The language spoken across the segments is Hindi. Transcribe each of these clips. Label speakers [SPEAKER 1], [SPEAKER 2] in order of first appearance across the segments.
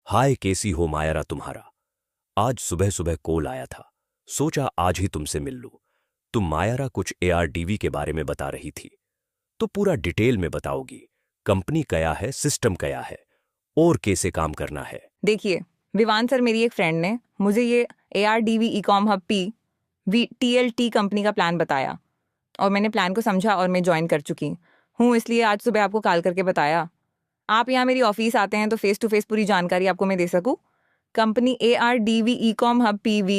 [SPEAKER 1] हाय, कैसी हो मायरा तुम्हारा। आज सुबह सुबह कॉल आया था, सोचा आज ही तुमसे मिल लूं। तुम मायरा कुछ एआरडीवी के बारे में बता रही थी, तो पूरा डिटेल में बताओगी। कंपनी क्या है, सिस्टम क्या है और कैसे काम करना है।
[SPEAKER 2] देखिए, विवान सर, मेरी एक फ्रेंड ने मुझे ये ARDV e-com hub P V TLT company का प्लान बताया और मैंने प्लान को समझा और मैं ज्वाइन कर चुकी हूँ, इसलिए आज सुबह आपको कॉल करके बताया। आप यहाँ मेरी ऑफिस आते हैं तो फेस टू फेस पूरी जानकारी आपको मैं दे सकूँ। Company ARDV e-com hub PV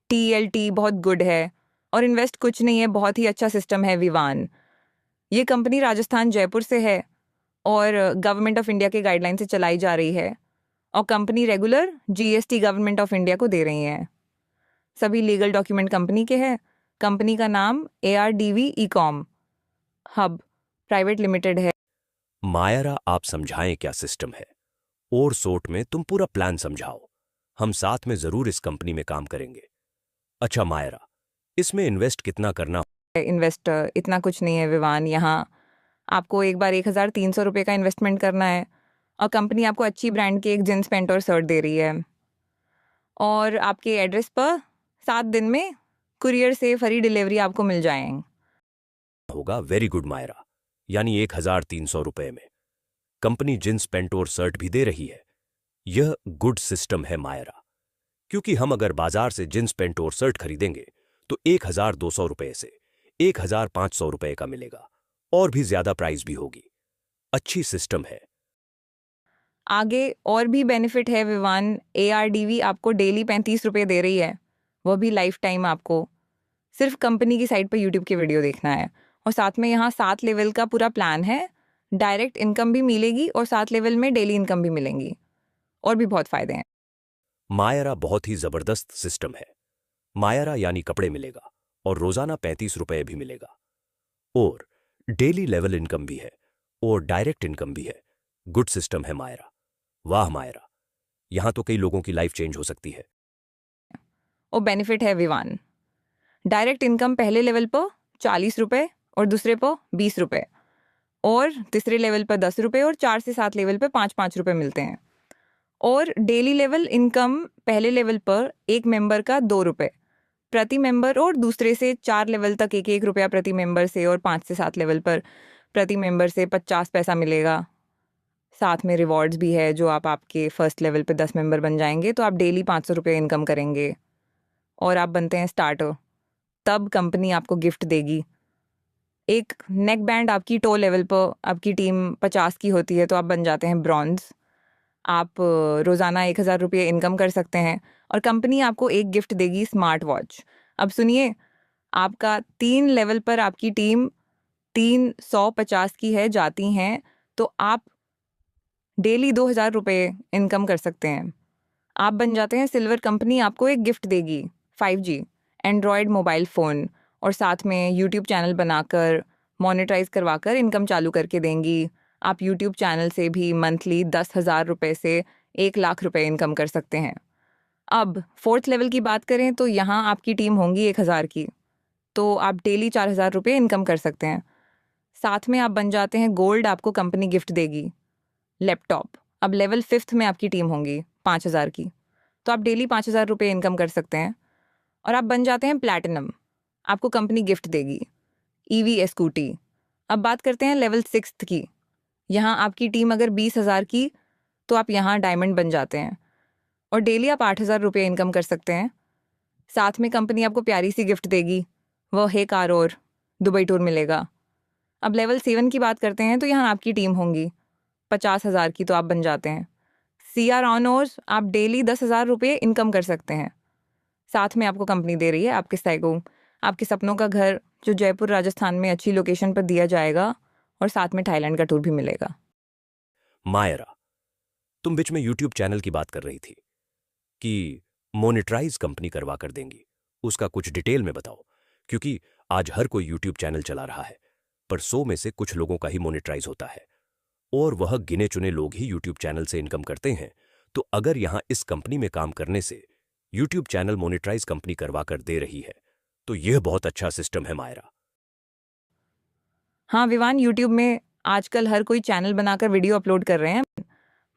[SPEAKER 2] TLT बहुत गुड है और इन्वेस्ट कुछ नहीं है, बहुत ही अच्छा सिस्टम है विवान। ये कंपनी राजस्थान जयपुर से है और गवर्नमेंट ऑफ इंडिया के गाइडलाइन से चलाई जा रही है और company regular GST government of India को दे रही है। सभी लीगल डॉक्यूमेंट कंपनी के हैं। कंपनी का नाम ARDV e-com hub private limited है।
[SPEAKER 1] मायरा, आप समझाएं क्या सिस्टम है और शॉर्ट में तुम पूरा प्लान समझाओ। हम साथ में जरूर इस कंपनी में काम करेंगे। अच्छा मायरा, इसमें इन्वेस्ट कितना करना।
[SPEAKER 2] इन्वेस्टर इतना कुछ नहीं है विवान, यहाँ आपको एक बार 1,300 रुपये का इन्वेस्टमेंट करना है और कंपनी आपको अच्छी ब्रांड के एक जींस पैंट और शर्ट दे रही है और आपके एड्रेस पर 7 दिन में कुरियर से फ्री डिलीवरी आपको मिल जाएंगे।
[SPEAKER 1] होगा वेरी गुड मायरा, यानी 1,300 रुपये में कंपनी जींस पैंट और शर्ट भी दे रही है। यह गुड सिस्टम है मायरा, क्योंकि हम अगर बाजार से जींस पैंट और शर्ट खरीदेंगे तो 1,200 रुपये से 1,500 रुपये का मिलेगा और भी ज्यादा प्राइस भी होगी। अच्छी सिस्टम है।
[SPEAKER 2] आगे और भी बेनिफिट है विवान। ARDV आपको डेली 35 रुपये दे रही है, वो भी लाइफ टाइम। आपको सिर्फ कंपनी की साइट पर YouTube की वीडियो देखना है और साथ में यहाँ 7 लेवल का पूरा प्लान है। डायरेक्ट इनकम भी मिलेगी और 7 लेवल में डेली इनकम भी मिलेंगी और भी बहुत फायदे हैं।
[SPEAKER 1] मायरा, बहुत ही जबरदस्त सिस्टम है। मायरा यानी कपड़े मिलेगा और रोजाना 35 रुपये भी मिलेगा और डेली लेवल इनकम भी है और डायरेक्ट इनकम भी है। गुड सिस्टम है मायरा। वाह मायरा, यहां तो कई लोगों की लाइफ चेंज हो सकती है।
[SPEAKER 2] और बेनिफिट है विवान, डायरेक्ट इनकम पहले लेवल पर 40 रुपये और दूसरे पर 20 रुपये और तीसरे लेवल पर 10 रुपये और 4 से 7 लेवल पर 5-5 रुपये मिलते हैं। और डेली लेवल इनकम पहले लेवल पर एक मेंबर का 2 रुपये प्रति मेंबर और दूसरे से 4 लेवल तक 1-1 रुपया प्रति मेंबर से और 5 से 7 लेवल पर प्रति मेंबर से 50 पैसा मिलेगा। साथ में रिवॉर्ड्स भी है, जो आपके फर्स्ट लेवल पे 10 मेंबर बन जाएंगे तो आप डेली 500 रुपये इनकम करेंगे और आप बनते हैं स्टार्टर, तब कंपनी आपको गिफ्ट देगी एक नेक बैंड। आपकी टो लेवल पर आपकी टीम 50 की होती है तो आप बन जाते हैं ब्रॉन्ज। आप रोज़ाना 1,000 रुपये इनकम कर सकते हैं और कंपनी आपको एक गिफ्ट देगी स्मार्ट वॉच। अब सुनिए, आपका 3 लेवल पर आपकी टीम 350 की है जाती हैं तो आप डेली 2,000 रुपये इनकम कर सकते हैं। आप बन जाते हैं सिल्वर। कंपनी आपको एक गिफ्ट देगी 5G एंड्रॉयड मोबाइल फ़ोन और साथ में यूट्यूब चैनल बनाकर मोनेटाइज करवाकर इनकम चालू करके देंगी। आप यूट्यूब चैनल से भी मंथली 10,000 रुपये से 1,00,000 रुपये इनकम कर सकते हैं। अब 4th लेवल की बात करें तो यहाँ आपकी टीम होंगी 1,000 की, तो आप डेली 4,000 रुपये इनकम कर सकते हैं। साथ में आप बन जाते हैं गोल्ड। आपको कंपनी गिफ्ट देगी लैपटॉप। अब लेवल 5th में आपकी टीम होंगी 5,000 की, तो आप डेली 5,000 रुपये इनकम कर सकते हैं और आप बन जाते हैं प्लैटिनम। आपको कंपनी गिफ्ट देगी EV स्कूटी। अब बात करते हैं लेवल 6th की। यहाँ आपकी टीम अगर 20,000 की तो आप यहाँ डायमंड बन जाते हैं और डेली आप 8,000 रुपये इनकम कर सकते हैं। साथ में कंपनी आपको प्यारी सी गिफ्ट देगी, वह है कार और दुबई टूर मिलेगा। अब लेवल 7 की बात करते हैं तो यहाँ आपकी टीम होंगी 50,000 की, तो आप बन जाते हैं CR ऑनर्स। आप डेली 10,000 रुपये इनकम कर सकते हैं। साथ में आपको कंपनी दे रही है आपके साइको आपके सपनों का घर, जो जयपुर राजस्थान में अच्छी लोकेशन पर दिया जाएगा और साथ में थाईलैंड का टूर भी मिलेगा।
[SPEAKER 1] मायरा, तुम बीच में यूट्यूब चैनल की बात कर रही थी कि मोनेटाइज कंपनी करवा कर देंगी, उसका कुछ डिटेल में बताओ, क्योंकि आज हर कोई यूट्यूब चैनल चला रहा है पर 100 में से कुछ लोगों का ही मोनेटाइज होता है और वह गिने चुने लोग ही यूट्यूब चैनल से इनकम करते हैं। तो अगर यहां इस कंपनी में काम करने से यूट्यूब चैनल मोनेटाइज कंपनी करवा कर दे रही है तो यह बहुत अच्छा सिस्टम है मायरा।
[SPEAKER 2] हाँ विवान, यूट्यूब में आजकल हर कोई चैनल बनाकर वीडियो अपलोड कर रहे हैं।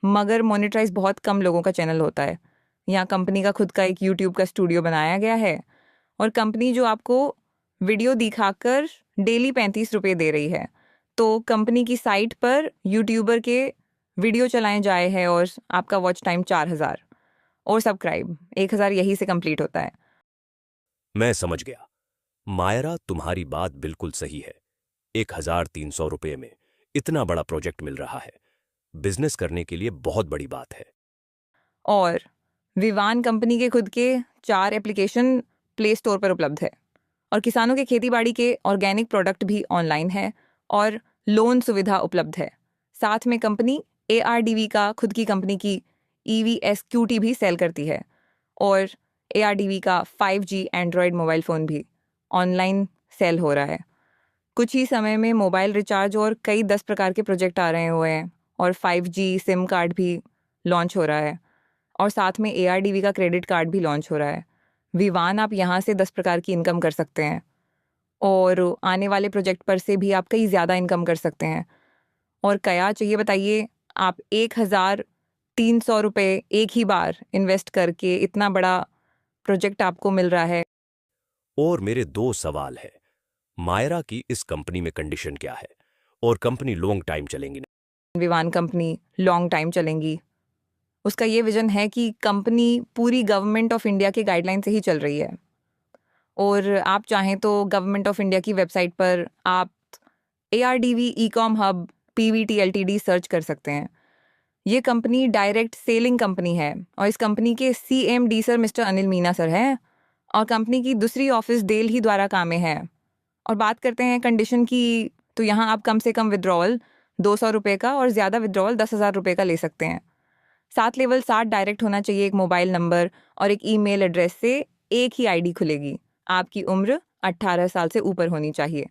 [SPEAKER 2] मगर मोनेटाइज बहुत कम लोगों का चैनल होता है। यहाँ कंपनी का खुद का एक यूट्यूब का स्टूडियो बनाया गया है और कंपनी जो आपको वीडियो दिखाकर डेली 35 रुपये दे रही है। तो कंपनी की साइट पर यूट्यूबर के वीडियो चलाए जाए हैं और आपका वॉच टाइम 4000 और सब्सक्राइब 1000 यही से कंप्लीट होता है।
[SPEAKER 1] मैं समझ गया। मायरा, तुम्हारी बात बिल्कुल सही है। 1300 रुपये में इतना बड़ा प्रोजेक्ट मिल रहा है, बिजनेस करने के लिए बहुत बड़ी बात है।
[SPEAKER 2] और विवान कंपनी के खुद के 4 एप्लीकेशन प्ले स्टोर पर उपलब्ध है और किसानों के खेतीबाड़ी के ऑर्गेनिक प्रोडक्ट भी ऑनलाइन है और लोन सुविधा उपलब्ध है। साथ में कंपनी ARDV का खुद की कंपनी की EVSQT भी सेल करती है और ARDV का 5G एंड्रॉयड मोबाइल फ़ोन भी ऑनलाइन सेल हो रहा है। कुछ ही समय में मोबाइल रिचार्ज और कई 10 प्रकार के प्रोजेक्ट आ रहे हुए हैं और 5G सिम कार्ड भी लॉन्च हो रहा है और साथ में ARDV का क्रेडिट कार्ड भी लॉन्च हो रहा है। विवान, आप यहाँ से 10 प्रकार की इनकम कर सकते हैं और आने वाले प्रोजेक्ट पर से भी आप कई ज़्यादा इनकम कर सकते हैं। और क्या चाहिए बताइए, आप 1300 रुपये एक ही बार इन्वेस्ट करके इतना बड़ा प्रोजेक्ट आपको मिल रहा है।
[SPEAKER 1] और मेरे 2 सवाल है। मायरा की इस कंपनी में कंडीशन क्या है और कंपनी लॉन्ग टाइम चलेंगी?
[SPEAKER 2] विवान कंपनी लॉन्ग टाइम चलेंगी। उसका ये विजन है कि कंपनी पूरी गवर्नमेंट ऑफ इंडिया के गाइडलाइन से ही चल रही है और आप चाहें तो गवर्नमेंट ऑफ इंडिया की वेबसाइट पर आप ARDV e-com hub PVT LTD search कर सकते हैं। ये कंपनी डायरेक्ट सेलिंग कंपनी है और इस कंपनी के CMD sir mister Anil Meena sir हैं और कंपनी की दूसरी ऑफिस देल्ही द्वारा काम में है। और बात करते हैं कंडीशन की, तो यहाँ आप कम से कम विड्रॉल 200 रुपये का और ज़्यादा विड्रॉल 10,000 रुपये का ले सकते हैं। 7 लेवल 7 डायरेक्ट होना चाहिए, एक मोबाइल नंबर और एक ईमेल एड्रेस से एक ही ID खुलेगी। आपकी उम्र 18 साल से ऊपर होनी चाहिए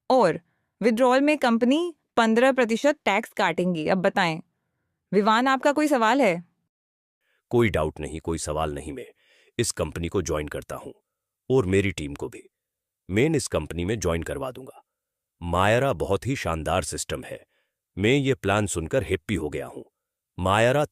[SPEAKER 2] और विड्रॉल में कंपनी 15% टैक्स काटेंगी। अब बताएं विवान, आपका कोई सवाल है?
[SPEAKER 1] कोई डाउट नहीं, कोई सवाल नहीं। मैं इस कंपनी को ज्वाइन करता हूं और मेरी टीम को भी मैं इस कंपनी में ज्वाइन करवा दूंगा। मायरा, बहुत ही शानदार सिस्टम है। मैं ये प्लान सुनकर हैप्पी हो गया हूं। मायरा,